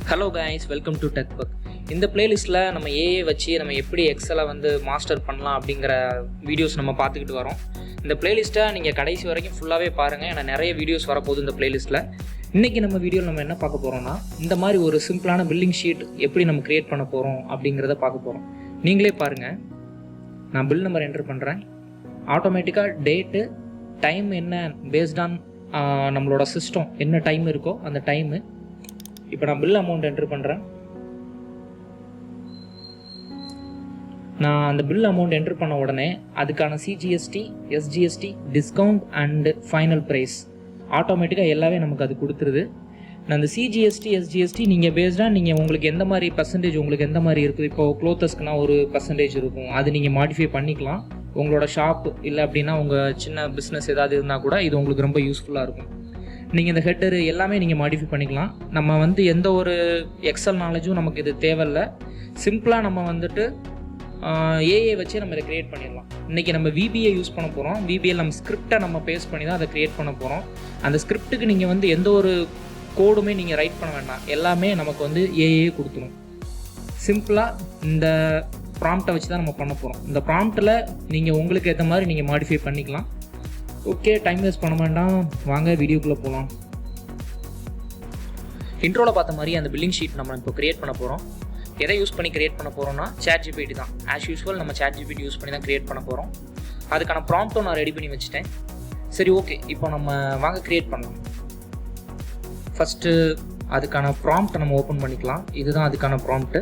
Hello guys, welcome to டெக்பக். இந்த பிளேலிஸ்ட்டில் நம்ம ஏஏ வச்சு நம்ம எப்படி எக்ஸலை வந்து மாஸ்டர் பண்ணலாம் அப்படிங்கிற வீடியோஸ் நம்ம பார்த்துக்கிட்டு வரோம். இந்த பிளேலிஸ்ட்டை நீங்கள் கடைசி வரைக்கும் ஃபுல்லாகவே பாருங்கள், ஏன்னா நிறைய வீடியோஸ் வரப்போகுது இந்த பிளேலிஸ்ட்டில். இன்றைக்கி நம்ம வீடியோவில் நம்ம என்ன பார்க்க போகிறோம்னா, இந்த மாதிரி ஒரு சிம்பிளான பில்லிங் ஷீட் எப்படி நம்ம க்ரியேட் பண்ண போகிறோம் அப்படிங்கிறத பார்க்க போகிறோம். நீங்களே பாருங்கள், நான் பில் நம்பர் என்ட்ரு பண்ணுறேன். ஆட்டோமேட்டிக்காக டேட்டு டைம் என்ன பேஸ்ட் ஆன் நம்மளோட சிஸ்டம் என்ன டைம் இருக்கோ அந்த டைமு. இப்போ நான் பில் அமௌண்ட் என்ட்ரு பண்ணுறேன். நான் அந்த பில் அமௌண்ட் என்ட்ரு பண்ண உடனே அதுக்கான CGST, SGST, discount and final price ஆட்டோமேட்டிக்காக எல்லாமே நமக்கு அது கொடுத்துருது. நான் அந்த சிஜிஎஸ்டி, எஸ்ஜிஎஸ்டி நீங்கள் பேஸ்டாக நீங்கள் உங்களுக்கு எந்த மாதிரி பர்சன்டேஜ் உங்களுக்கு எந்த மாதிரி இருக்குது. இப்போது க்ளோத்தஸ்க்குனா ஒரு பர்சன்டேஜ் இருக்கும், அது நீங்கள் மாடிஃபை பண்ணிக்கலாம். உங்களோட ஷாப் இல்லை அப்படின்னா உங்கள் சின்ன பிஸ்னஸ் ஏதாவது இருந்தால் கூட இது உங்களுக்கு ரொம்ப யூஸ்ஃபுல்லாக இருக்கும். நீங்கள் இந்த ஹெட்டரு எல்லாமே நீங்கள் மாடிஃபை பண்ணிக்கலாம். நம்ம வந்து எந்த ஒரு எக்ஸல் நாலேஜும் நமக்கு இது தேவையில்லை. சிம்பிளாக நம்ம வந்துட்டு ஏஏ வச்சு நம்ம இதை க்ரியேட் பண்ணிடலாம். இன்றைக்கி நம்ம விபிஏ யூஸ் பண்ண போகிறோம். விபிஏ நம்ம ஸ்கிரிப்டை நம்ம பேஸ் பண்ணி தான் அதை க்ரியேட் பண்ண போகிறோம். அந்த ஸ்கிரிப்டுக்கு நீங்கள் வந்து எந்த ஒரு கோடுமே நீங்கள் ரைட் பண்ண வேண்டாம், எல்லாமே நமக்கு வந்து ஏஏ கொடுத்துரும். சிம்பிளாக இந்த ப்ராம்ப்டை வச்சு தான் நம்ம பண்ண போகிறோம். இந்த ப்ராம்ப்டில் நீங்கள் உங்களுக்கு ஏற்ற மாதிரி நீங்கள் மாடிஃபை பண்ணிக்கலாம். ஓகே, டைம் வேஸ்ட் பண்ண வேண்டாம், வாங்க வீடியோக்குள்ளே போகலாம். இன்ட்ரோவில் பார்த்த மாதிரி அந்த பில்லிங் ஷீட் நம்ம இப்போ க்ரியேட் பண்ண போகிறோம். எதை யூஸ் பண்ணி க்ரியேட் பண்ண போகிறோம்னா ChatGPT தான். ஆஸ் யூஸ்வல் நம்ம ChatGPT யூஸ் பண்ணி தான் க்ரியேட் பண்ண போகிறோம். அதுக்கான ப்ராம்ப்டும் நான் ரெடி பண்ணி வச்சுட்டேன். சரி, ஓகே, இப்போ நம்ம வாங்க க்ரியேட் பண்ணலாம். ஃபஸ்ட்டு அதுக்கான ப்ராம்ப்டை நம்ம ஓப்பன் பண்ணிக்கலாம். இதுதான் அதுக்கான prompt.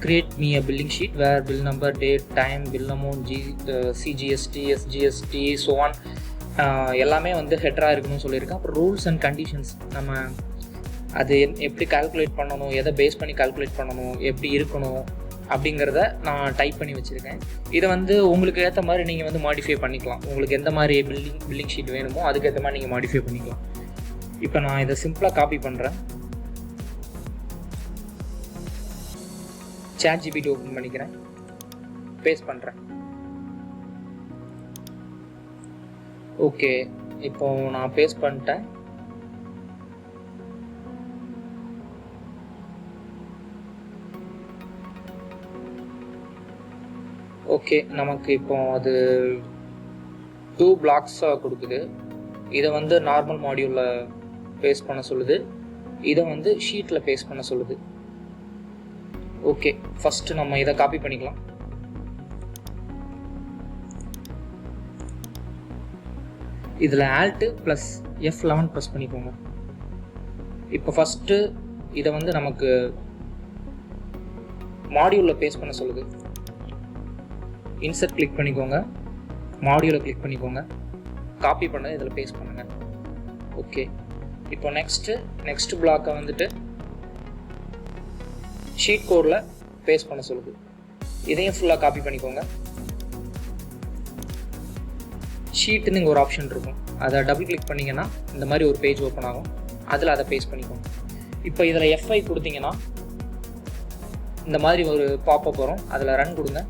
create me a billing sheet where bill number, date, time, bill amount, CGST, SGST, so on எல்லாமே வந்து ஹெட்டராக இருக்கணும்னு சொல்லியிருக்கேன். அப்புறம் ரூல்ஸ் அண்ட் கண்டிஷன்ஸ் நம்ம அது எப்படி கால்குலேட் பண்ணணும், எதை பேஸ் பண்ணி கால்குலேட் பண்ணணும், எப்படி இருக்கணும் அப்படிங்கிறத நான் டைப் பண்ணி வச்சுருக்கேன். இதை வந்து உங்களுக்கு ஏற்ற மாதிரி நீங்கள் வந்து மாடிஃபை பண்ணிக்கலாம். உங்களுக்கு எந்த மாதிரி பில்லிங் ஷீட் வேணுமோ அதுக்கேற்ற மாதிரி நீங்கள் மாடிஃபை பண்ணிக்கலாம். இப்போ நான் இதை சிம்பிளாக காப்பி பண்ணுறேன். ChatGPT ஓப்பன் பண்ணிக்கிறேன், பேஸ்ட் பண்ணுறேன். ஓகே, இப்போ நான் பேஸ்ட் பண்ணிட்டேன். ஓகே, நமக்கு இப்போ அது 2 பிளாக்ஸாக கொடுக்குது. இதை வந்து நார்மல் மாடியூலில் பேஸ்ட் பண்ண சொல்லுது, இதை வந்து ஷீட்டில் பேஸ்ட் பண்ண சொல்லுது. ஓகே, ஃபஸ்ட்டு நம்ம இதை காப்பி பண்ணிக்கலாம். இதில் Alt + F11 ப்ரெஸ் பண்ணிக்கோங்க. இப்போ ஃபஸ்ட்டு இதை வந்து நமக்கு மாடியூலில் பேஸ்ட் பண்ண சொல்லுது. இன்சர்ட் கிளிக் பண்ணிக்கோங்க, மாடியூலை கிளிக் பண்ணிக்கோங்க, காப்பி பண்ணதை இதில் பேஸ்ட் பண்ணுங்கள். ஓகே, இப்போ நெக்ஸ்ட்டு பிளாக்கை வந்துட்டு ஷீட் கோடில் பேஸ்ட் பண்ண சொல்லுது. இதையும் ஃபுல்லாக காப்பி பண்ணிக்கோங்க. ஷீட்டுன்னு இங்கே ஒரு ஆப்ஷன் இருக்கும், அதை டபுள் கிளிக் பண்ணிங்கன்னா இந்த மாதிரி ஒரு பேஜ் ஓப்பன் ஆகும். அதில் அதை பேஸ்ட் பண்ணிக்கோங்க. இப்போ இதில் F5 கொடுத்தீங்கன்னா இந்த மாதிரி ஒரு பாப்பப் வரும், அதில் ரன் கொடுங்க.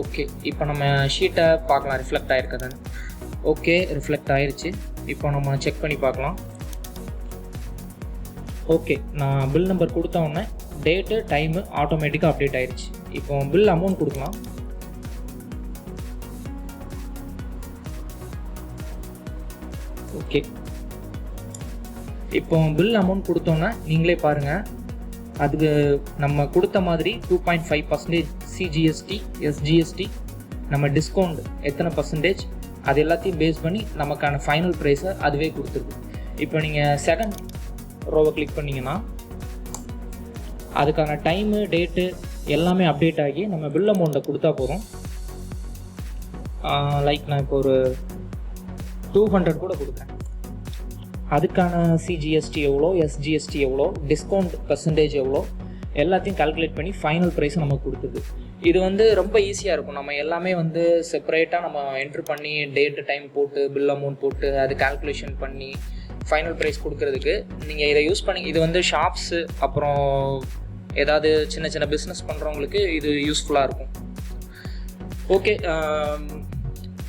ஓகே, இப்போ நம்ம ஷீட்டை பார்க்கலாம் ரிஃப்ளெக்ட் ஆகிருக்குதுன்னு. ஓகே, ரிஃப்ளெக்ட் ஆகிருச்சு. இப்போ நம்ம செக் பண்ணி பார்க்கலாம். ஓகே, நான் பில் நம்பர் கொடுத்த உடனே டேட்டு, டைமு ஆட்டோமேட்டிக்காக அப்டேட் ஆகிருச்சு. இப்போ பில் அமௌண்ட் கொடுக்கலாம். ஓகே, இப்போ பில் அமௌண்ட் கொடுத்தோன்னே நீங்களே பாருங்கள், அதுக்கு நம்ம கொடுத்த மாதிரி 2.5% சிஜிஎஸ்டி, எஸ்ஜிஎஸ்டி, நம்ம டிஸ்கவுண்ட் எத்தனை பர்சன்டேஜ் அது எல்லாத்தையும் பேஸ் பண்ணி நமக்கான ஃபைனல் ப்ரைஸை அதுவே கொடுத்துருக்கு. இப்போ நீங்கள் செகண்ட் ரோவை கிளிக் பண்ணிங்கன்னா அதுக்கான டைமு, டேட்டு எல்லாமே அப்டேட் ஆகி நம்ம பில் அமௌண்ட்டை கொடுத்தா போகிறோம். லைக் நான் இப்போ ஒரு 200 கூட கொடுக்குறேன். அதுக்கான சிஜிஎஸ்டி எவ்வளோ, எஸ்ஜிஎஸ்டி எவ்வளோ, டிஸ்கவுண்ட் பர்சன்டேஜ் எவ்வளோ எல்லாத்தையும் கால்குலேட் பண்ணி ஃபைனல் ப்ரைஸை நமக்கு கொடுத்துது. இது வந்து ரொம்ப ஈஸியாக இருக்கும். நம்ம எல்லாமே வந்து செப்பரேட்டாக நம்ம என்ட்ரு பண்ணி டேட்டு, டைம் போட்டு பில் அமௌண்ட் போட்டு அது கால்குலேஷன் பண்ணி ஃபைனல் ப்ரைஸ் கொடுக்கறதுக்கு நீங்கள் இதை யூஸ் பண்ணி, இது வந்து ஷாப்ஸு அப்புறம் ஏதாவது சின்ன சின்ன பிஸ்னஸ் பண்ணுறவங்களுக்கு இது யூஸ்ஃபுல்லாக இருக்கும். ஓகே,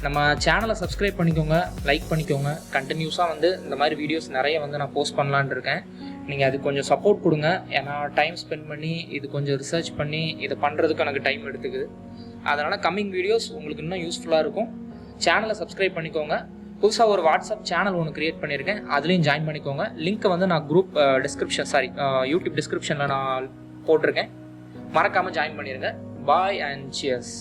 நம்ம சேனலை சப்ஸ்கிரைப் பண்ணிக்கோங்க, லைக் பண்ணிக்கோங்க. கண்டினியூஸாக வந்து இந்த மாதிரி வீடியோஸ் நிறைய வந்து நான் போஸ்ட் பண்ணலான்னு இருக்கேன். நீங்கள் அது கொஞ்சம் சப்போர்ட் கொடுங்க. ஏன்னா டைம் ஸ்பெண்ட் பண்ணி இது கொஞ்சம் ரிசர்ச் பண்ணி இதை பண்ணுறதுக்கு எனக்கு டைம் எடுத்துக்குது. அதனால் கம்மிங் வீடியோஸ் உங்களுக்கு இன்னும் யூஸ்ஃபுல்லாக இருக்கும். சேனலை சப்ஸ்கிரைப் பண்ணிக்கோங்க. புதுசாக ஒரு வாட்ஸ்அப் சேனல் ஒன்று க்ரியேட் பண்ணியிருக்கேன், அதுலேயும் ஜாயின் பண்ணிக்கோங்க. லிங்க்கை வந்து நான் யூடியூப் டிஸ்கிரிப்ஷனில் நான் போட்டிருக்கேன். மறக்காமல் ஜாயின் பண்ணிடுங்க. பாய் அண்ட் சியர்ஸ்.